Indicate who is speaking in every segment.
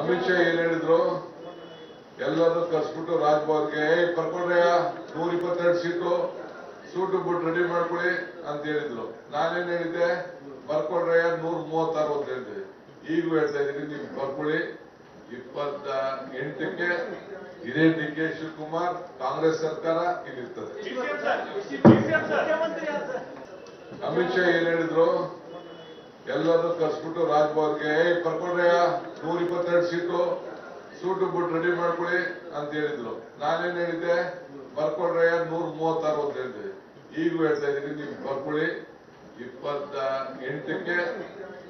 Speaker 1: ಅಮಿತ್ ಶಾ ಏನ್ ಹೇಳಿದ್ರು, ಎಲ್ಲರೂ ಕರ್ಸ್ಬಿಟ್ಟು ರಾಜ್ಭವನ್ಗೆ ಬರ್ಕೊಂಡ್ರಯ್ಯ 122 ಸೀಟು ಸೂಟು ಬುಟ್ ರೆಡಿ ಮಾಡ್ಕೊಳ್ಳಿ ಅಂತ ಹೇಳಿದ್ರು. ನಾನೇನ್ ಹೇಳಿದ್ದೆ, ಬರ್ಕೊಂಡ್ರಯ್ಯ 136 ಅಂತ ಹೇಳಿದೆ. ಈಗೂ ಹೇಳ್ತಾ ಇದೀನಿ, ನೀವು ಬರ್ಕೊಳ್ಳಿ. 28ಕ್ಕೆ ಇದೇ ಡಿ.ಕೆ. ಶಿವಕುಮಾರ್ ಕಾಂಗ್ರೆಸ್ ಸರ್ಕಾರ ಇಲ್ಲಿರ್ತದೆ. ಅಮಿತ್ ಶಾ ಏನ್ ಹೇಳಿದ್ರು, ಎಲ್ಲರೂ ಕರ್ಸ್ಬಿಟ್ಟು ರಾಜ್ಭವನ್ಗೆ ಬರ್ಕೊಂಡ್ರಯ್ಯ 122 ಸೀಟು ಸೂಟು ಬುಟ್ ರೆಡಿ ಮಾಡ್ಕೊಳ್ಳಿ ಅಂತ ಹೇಳಿದ್ರು. ನಾನೇನ್ ಹೇಳಿದ್ದೆ, ಬರ್ಕೊಂಡ್ರಯ್ಯ 136 ಅಂತ ಹೇಳಿದೆ. ಈಗೂ ಹೇಳ್ತಾ ಇದೀನಿ, ನೀವು ಬರ್ಕೊಳ್ಳಿ. 28ಕ್ಕೆ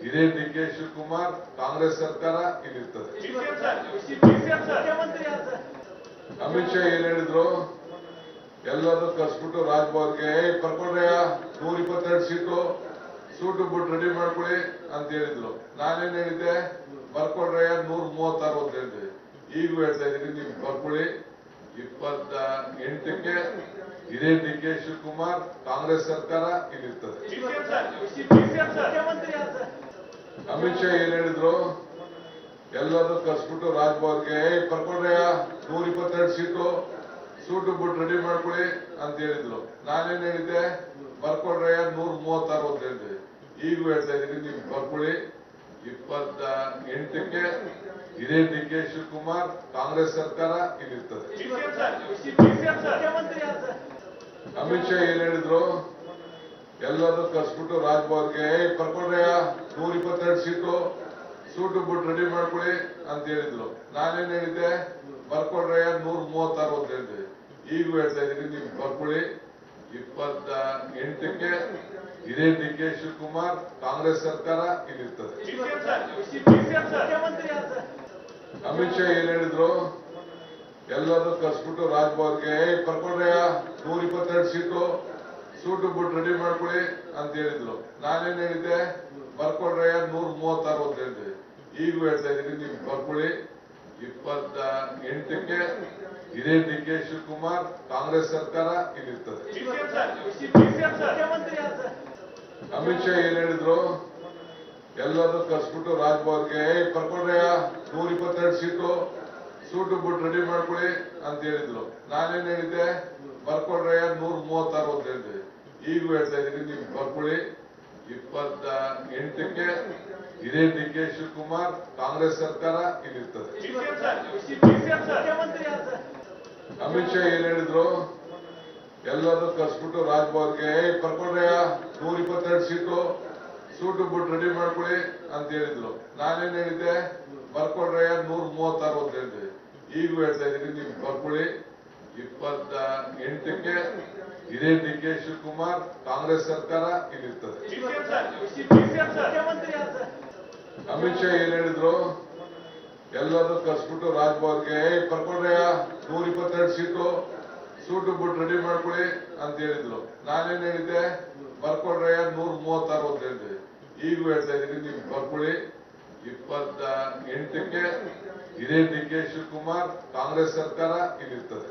Speaker 1: ಇದೇ ಡಿ.ಕೆ. ಶಿವಕುಮಾರ್ ಕಾಂಗ್ರೆಸ್ ಸರ್ಕಾರ ಇಲ್ಲಿರ್ತದೆ. ಅಮಿತ್ ಶಾ ಏನ್ ಹೇಳಿದ್ರು, ಎಲ್ಲರೂ ಕರ್ಸ್ಬಿಟ್ಟು ರಾಜ್ಭವನ್ಗೆ ಬರ್ಕೊಂಡ್ರಯ್ಯ 122 ಸೀಟು ಸೂಟು ಬುಟ್ ರೆಡಿ ಮಾಡ್ಕೊಳ್ಳಿ ಅಂತ ಹೇಳಿದ್ರು. ನಾನೇನ್ ಹೇಳಿದ್ದೆ, ಬರ್ಕೊಂಡ್ರಯ್ಯ 136 ಅಂತ ಹೇಳಿದೆ. ಈಗೂ ಹೇಳ್ತಾ ಇದೀನಿ, ನೀವು ಬರ್ಕೊಳ್ಳಿ. 28ಕ್ಕೆ ಇದೇ ಡಿ.ಕೆ. ಶಿವಕುಮಾರ್ ಕಾಂಗ್ರೆಸ್ ಸರ್ಕಾರ ಇಲ್ಲಿರ್ತದೆ. ಅಮಿತ್ ಶಾ ಏನ್ ಹೇಳಿದ್ರು, ಎಲ್ಲರೂ ಕರ್ಸ್ಬಿಟ್ಟು ರಾಜ್ಭವನ್ಗೆ ಬರ್ಕೊಂಡ್ರಯ್ಯ 122 ಸೀಟು ಸೂಟು ಬುಟ್ ರೆಡಿ ಮಾಡ್ಕೊಳ್ಳಿ ಅಂತ ಹೇಳಿದ್ರು. ನಾನೇನ್ ಹೇಳಿದ್ದೆ, ಬರ್ಕೊಂಡ್ರಯ್ಯ 136 ಅಂತ ಹೇಳಿದೆ. ಈಗೂ ಹೇಳ್ತಾ ಇದೀನಿ, ನೀವು ಬರ್ಕೊಳ್ಳಿ. 28ಕ್ಕೆ ಇದೇ ಡಿ.ಕೆ. ಶಿವಕುಮಾರ್ ಕಾಂಗ್ರೆಸ್ ಸರ್ಕಾರ ಇಲ್ಲಿರ್ತದೆ. ಅಮಿತ್ ಶಾ ಏನ್ ಹೇಳಿದ್ರು, ಎಲ್ಲರೂ ಕರ್ಸ್ಬಿಟ್ಟು ರಾಜ್ಭವನ್ಗೆ ಬರ್ಕೊಂಡ್ರಯ್ಯ 122 ಸೀಟು ಸೂಟು ಬುಟ್ ರೆಡಿ ಮಾಡ್ಕೊಳ್ಳಿ ಅಂತ ಹೇಳಿದ್ರು. ನಾನೇನ್ ಹೇಳಿದ್ದೆ, ಬರ್ಕೊಂಡ್ರಯ್ಯ 136 ಅಂತ ಹೇಳಿದೆ. ಈಗೂ ಹೇಳ್ತಾ ಇದೀನಿ, ನೀವು ಬರ್ಕೊಳ್ಳಿ. 28ಕ್ಕೆ ಇದೇ ಡಿ.ಕೆ. ಶಿವಕುಮಾರ್ ಕಾಂಗ್ರೆಸ್ ಸರ್ಕಾರ ಇಲ್ಲಿರ್ತದೆ. ಅಮಿತ್ ಶಾ ಏನ್ ಹೇಳಿದ್ರು, ಎಲ್ಲರೂ ಕರ್ಸ್ಬಿಟ್ಟು ರಾಜ್ಭವನ್ಗೆ ಬರ್ಕೊಂಡ್ರಯ್ಯ 122 ಸೀಟು ಸೂಟು ಬುಟ್ ರೆಡಿ ಮಾಡ್ಕೊಳ್ಳಿ ಅಂತ ಹೇಳಿದ್ರು. ನಾನೇನ್ ಹೇಳಿದ್ದೆ, ಬರ್ಕೊಂಡ್ರಯ್ಯ 136 ಅಂತ ಹೇಳಿದೆ. ಈಗೂ ಹೇಳ್ತಾ ಇದೀನಿ, ನೀವು ಬರ್ಕೊಳ್ಳಿ. 28ಕ್ಕೆ ಇದೇ ಡಿ.ಕೆ. ಶಿವಕುಮಾರ್ ಕಾಂಗ್ರೆಸ್ ಸರ್ಕಾರ ಇಲ್ಲಿರ್ತದೆ. ಅಮಿತ್ ಶಾ ಏನ್ ಹೇಳಿದ್ರು, ಎಲ್ಲರೂ ಕರ್ಸ್ಬಿಟ್ಟು ರಾಜ್ಭವನ್ಗೆ ಬರ್ಕೊಂಡ್ರಯ್ಯ 122 ಸೀಟು ಸೂಟು ಬುಟ್ ರೆಡಿ ಮಾಡ್ಕೊಳ್ಳಿ ಅಂತ ಹೇಳಿದ್ರು. ನಾನೇನ್ ಹೇಳಿದ್ದೆ, ಬರ್ಕೊಂಡ್ರಯ್ಯ 136 ಅಂತ ಹೇಳಿದೆ. ಈಗೂ ಹೇಳ್ತಾ ಇದೀನಿ, ನೀವು ಬರ್ಕೊಳ್ಳಿ. 28ಕ್ಕೆ ಇದೇ ಡಿ.ಕೆ. ಶಿವಕುಮಾರ್ ಕಾಂಗ್ರೆಸ್ ಸರ್ಕಾರ ಇಲ್ಲಿರ್ತದೆ. ಅಮಿತ್ ಶಾ ಏನ್ ಹೇಳಿದ್ರು, ಎಲ್ಲರೂ ಕರ್ಸ್ಬಿಟ್ಟು ರಾಜ್ಭವನ್ಗೆ ಬರ್ಕೊಂಡ್ರಯ್ಯ 122 ಸೀಟು ಸೂಟು ಬುಟ್ ರೆಡಿ ಮಾಡ್ಕೊಳ್ಳಿ ಅಂತ ಹೇಳಿದ್ರು. ನಾನೇನ್ ಹೇಳಿದ್ದೆ, ಬರ್ಕೊಂಡ್ರಯ್ಯ 136 ಅಂತ ಹೇಳಿದೆ. ಈಗೂ ಹೇಳ್ತಾ ಇದೀನಿ, ನೀವು ಬರ್ಕೊಳ್ಳಿ. 28ಕ್ಕೆ ಇದೇ ಡಿ.ಕೆ. ಶಿವಕುಮಾರ್ ಕಾಂಗ್ರೆಸ್ ಸರ್ಕಾರ ಇಲ್ಲಿರ್ತದೆ. ಅಮಿತ್ ಶಾ ಏನ್ ಹೇಳಿದ್ರು, ಎಲ್ಲರೂ ಕರ್ಸ್ಬಿಟ್ಟು ರಾಜ್ಭವನ್ಗೆ ಬರ್ಕೊಂಡ್ರಯ್ಯ 122 ಸೀಟು ಸೂಟು ಬುಟ್ ರೆಡಿ ಮಾಡ್ಕೊಳ್ಳಿ ಅಂತ ಹೇಳಿದ್ರು. ನಾನೇನ್ ಹೇಳಿದ್ದೆ, ಬರ್ಕೊಂಡ್ರಯ್ಯ 136 ಅಂತ ಹೇಳಿದೆ. ಈಗೂ ಹೇಳ್ತಾ ಇದೀನಿ, ನೀವು ಬರ್ಕೊಳ್ಳಿ. 28ಕ್ಕೆ ಇದೇ ಡಿ.ಕೆ. ಶಿವಕುಮಾರ್ ಕಾಂಗ್ರೆಸ್ ಸರ್ಕಾರ ಇಲ್ಲಿರ್ತದೆ.